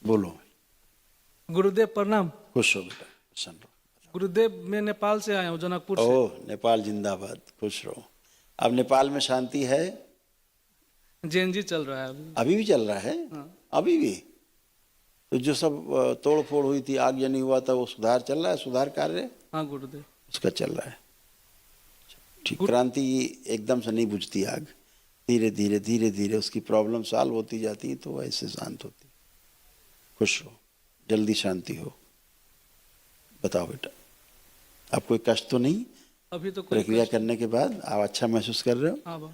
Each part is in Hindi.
बोलो। गुरुदेव प्रणाम। खुश हो बेटा, प्रसन्न रहो। गुरुदेव मैं नेपाल से आया हूँ, जनकपुर से। ओह, नेपाल जिंदाबाद, खुश रहो। अब नेपाल में शांति है? जेएनजी चल रहा है अभी। अभी भी चल रहा है? हाँ। अभी भी? तो जो सब तोड़ फोड़ हुई थी, आगजनी हुआ था, वो सुधार चल रहा है? सुधार कार्य हाँ गुरुदेव। उसका चल रहा है। ठीक। क्रांति एकदम से नहीं बुझती आग, धीरे धीरे धीरे धीरे उसकी प्रॉब्लम सॉल्व होती जाती है, तो ऐसे शांत होती। खुश रहो, जल्दी शांति हो। बताओ बेटा, आप कोई कष्ट तो नहीं? अभी तो कोई प्रक्रिया कष्ट- करने के बाद आप अच्छा महसूस कर रहे हो? हाँ बा।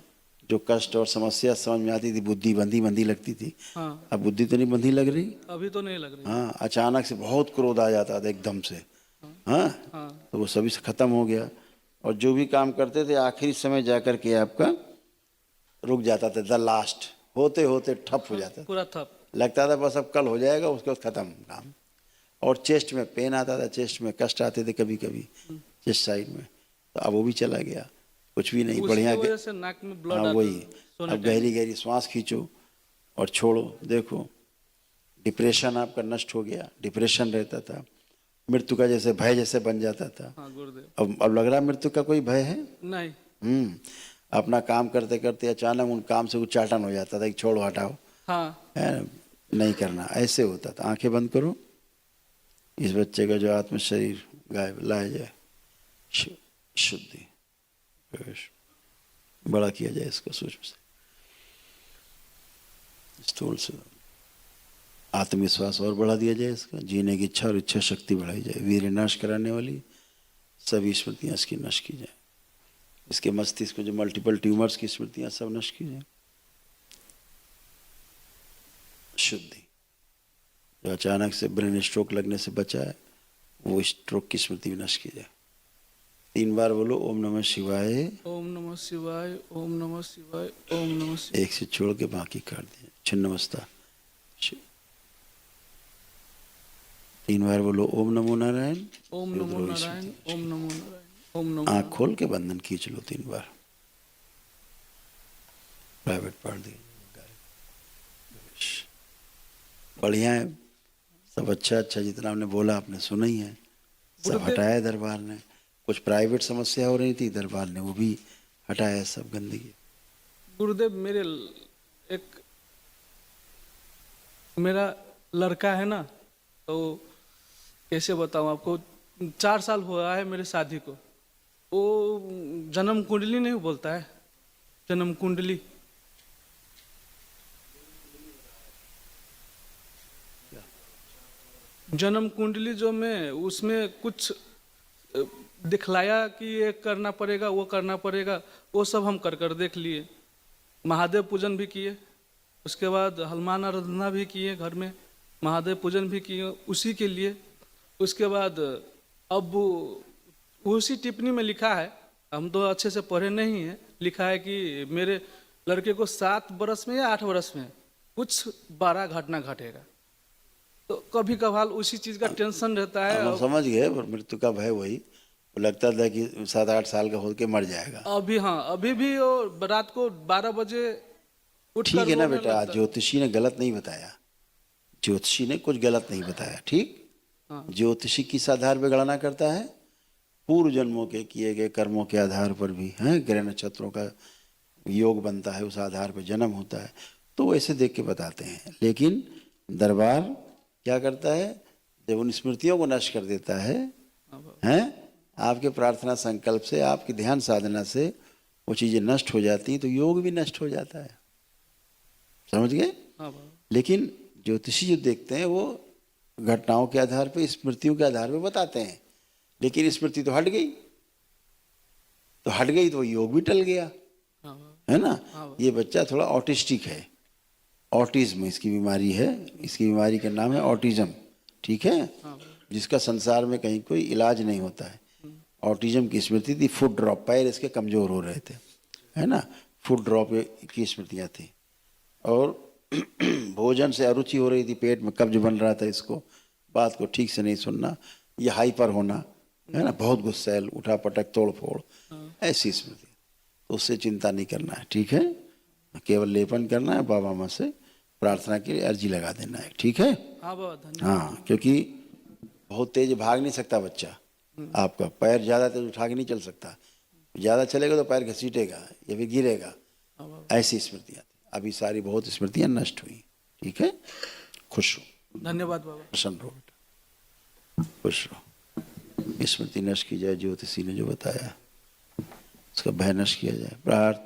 जो कष्ट और समस्या समझ में आती थी, बुद्धि बंधी बंधी लगती थी, हाँ, अब बुद्धि तो नहीं बंधी लग रही? अभी तो नहीं लग रही। हाँ, अचानक से बहुत क्रोध आ जाता था एकदम से। हाँ। हाँ, हाँ। तो वो सभी से खत्म हो गया। और जो भी काम करते थे आखिरी समय जाकर के आपका रुक जाता था, द लास्ट होते होते ठप हो जाता था। पूरा ठप। लगता था बस अब कल हो जाएगा, उसके बाद खत्म काम। और चेस्ट में पेन आता था, चेस्ट में कष्ट आते थे कभी कभी, चेस्ट साइड में, तो अब वो भी चला गया। कुछ भी नहीं, बढ़िया। उसकी वजह से नाक में ब्लड हाँ आता वही। था, सोने अब टाइम। गहरी गहरी श्वास खींचो और छोड़ो। देखो, डिप्रेशन आपका नष्ट हो गया। डिप्रेशन रहता था, मृत्यु का जैसे भय जैसे बन जाता था। हाँ गुरुदेव। अब लग रहा है मृत्यु का कोई भय है? नहीं। अपना काम करते करते अचानक उन काम से उच्चाटन हो जाता था कि छोड़ो, हटाओ, हाँ। है ना? नहीं करना, ऐसे होता था। आंखें बंद करो। इस बच्चे का जो आत्म शरीर गायब लाया जाए, शुद्धि, बड़ा किया जाए इसको सूक्ष्म से, स्थूल से आत्मविश्वास और बढ़ा दिया जाए इसका, जीने की इच्छा और इच्छा शक्ति बढ़ाई जाए। वीर नाश कराने वाली सभी स्मृतियाँ इसकी नष्ट की जाए। इसके मस्तिष्क को जो मल्टीपल ट्यूमर्स की स्मृतियाँ सब नष्ट की जाए। शुद्धि, जो अचानक से ब्रेन स्ट्रोक लगने से बचा है, वो स्ट्रोक की स्मृति भी नष्ट की जाए। 3 बार बोलो ओम नमः शिवाय। ओम नमः शिवाय, ओम नमः शिवाय, ओम नमः शिवाय। एक से छोड़ के बाकी काट दिए। छिन्नमस्ता। 3 बार बोलो ओम नमो नारायण। ओम नमो नारायण, ओम नमो नारायण, ओम नमो आँख नारायण। खोल के बंधन खींच लो 3 बार। प्राइवेट पढ़ दी। बढ़िया है, सब अच्छा अच्छा जितना आपने बोला आपने सुना ही है। सब गुरुदेव- हटाया दरबार ने। कुछ प्राइवेट समस्या हो रही थी, दरबार ने वो भी हटाया सब गंदगी। गुरुदेव मेरा लड़का है ना, तो कैसे बताऊं आपको, 4 साल हुआ है मेरे शादी को। वो जन्म कुंडली नहीं बोलता है, जन्म कुंडली। जन्म कुंडली जो में उसमें कुछ दिखलाया कि ये करना पड़ेगा, वो करना पड़ेगा, वो सब हम कर कर देख लिए। महादेव पूजन भी किए, उसके बाद हनुमान आराधना भी किए घर में, महादेव पूजन भी किए उसी के लिए। उसके बाद अब उसी टिप्पणी में लिखा है, हम तो अच्छे से पढ़े नहीं हैं, लिखा है कि मेरे लड़के को 7 बरस में या 8 बरस में कुछ बड़ा घटना घटेगा। तो कभी कभार उसी चीज़ का टेंशन रहता है। हम समझ गए, पर मृत्यु का भय वही। वो लगता था कि 7-8 साल का होकर मर जाएगा। अभी हाँ, अभी भी वो रात को 12 बजे उठकर ठीक है ना रोने बेटा, लगता है। ज्योतिषी ने गलत नहीं बताया। ज्योतिषी ने कुछ गलत नहीं बताया, ठीक। हाँ। ज्योतिषी किस आधार पर गणना करता है? पूर्व जन्मों के किए गए कर्मों के आधार पर भी है, ग्रह नक्षत्रों का योग बनता है, उस आधार पर जन्म होता है, तो ऐसे देख के बताते हैं। लेकिन दरबार क्या करता है? जब उन स्मृतियों को नष्ट कर देता है, हैं, आपके प्रार्थना संकल्प से, आपकी ध्यान साधना से वो चीज़ें नष्ट हो जाती हैं, तो योग भी नष्ट हो जाता है। समझ गए? हाँ बाबा। लेकिन ज्योतिषी जो देखते हैं वो घटनाओं के आधार पर, स्मृतियों के आधार पर बताते हैं। लेकिन स्मृति तो हट गई, तो हट गई तो योग भी टल गया, हाँ बाबा। है ना? हाँ। ये बच्चा थोड़ा ऑटिस्टिक है, ऑटिज्म इसकी बीमारी है। इसकी बीमारी का नाम है ऑटिज्म, ठीक है? हाँ। जिसका संसार में कहीं कोई इलाज नहीं होता है। ऑटिज्म की स्मृति थी फुट ड्रॉप, पैर इसके कमजोर हो रहे थे, है ना? फुट ड्रॉप की स्मृतियाँ थी। और भोजन से अरुचि हो रही थी, पेट में कब्ज बन रहा था इसको, बात को ठीक से नहीं सुनना, ये हाइपर होना, है ना? बहुत गुस्सैल, उठा पटक, तोड़ फोड़, ऐसी स्मृति। तो उससे चिंता नहीं करना है, ठीक है? केवल लेपन करना है, बाबा माँ से प्रार्थना के लिए अर्जी लगा देना है, ठीक है? हाँ बाबा धन्यवाद। हाँ, क्योंकि बहुत तेज भाग नहीं सकता बच्चा, आपका पैर ज़्यादा तेज उठा के नहीं चल सकता, ज़्यादा चलेगा तो पैर घसीटेगा या फिर गिरेगा, हाँ बाबा ऐसी स्मृतियाँ थी। अभी सारी बहुत स्मृतियाँ नष्ट हुई, ठीक है? खुश हो, धन्यवाद बाबा। प्रसन्न रहो बेटा, खुश रहो। स्मृति नष्ट की जाए, ज्योतिषी ने जो बताया उसका भय नष्ट किया जाए। प्रार्थना।